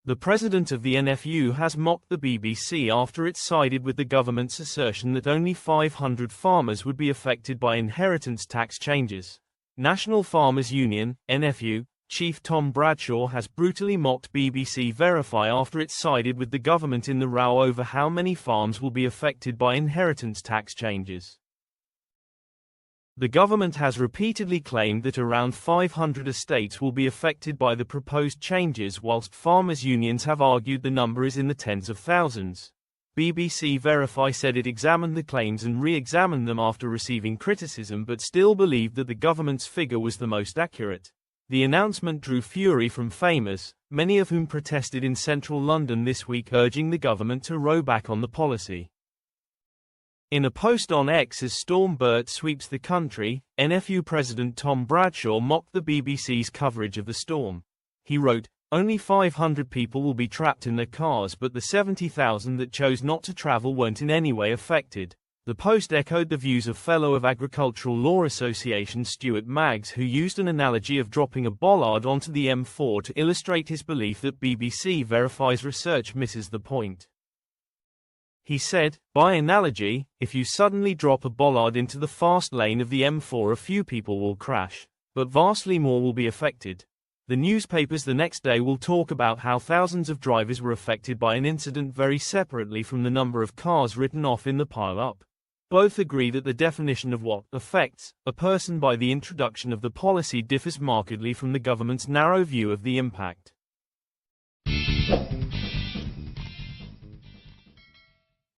The president of the NFU has mocked the BBC after it sided with the government's assertion that only 500 farmers would be affected by inheritance tax changes. National Farmers Union, NFU, Chief Tom Bradshaw has brutally mocked BBC Verify after it sided with the government in the row over how many farms will be affected by inheritance tax changes. The government has repeatedly claimed that around 500 estates will be affected by the proposed changes, whilst farmers' unions have argued the number is in the tens of thousands. BBC Verify said it examined the claims and re-examined them after receiving criticism but still believed that the government's figure was the most accurate. The announcement drew fury from farmers, many of whom protested in central London this week, urging the government to row back on the policy. In a post on X as Storm Bert sweeps the country, NFU President Tom Bradshaw mocked the BBC's coverage of the storm. He wrote, "Only 500 people will be trapped in their cars, but the 70,000 that chose not to travel weren't in any way affected." The Post echoed the views of Fellow of Agricultural Law Association Stuart Maggs, who used an analogy of dropping a bollard onto the M4 to illustrate his belief that BBC Verify's research misses the point. He said, "By analogy, if you suddenly drop a bollard into the fast lane of the M4, a few people will crash, but vastly more will be affected." The newspapers the next day will talk about how thousands of drivers were affected by an incident very separately from the number of cars written off in the pile-up. Both agree that the definition of what affects a person by the introduction of the policy differs markedly from the government's narrow view of the impact.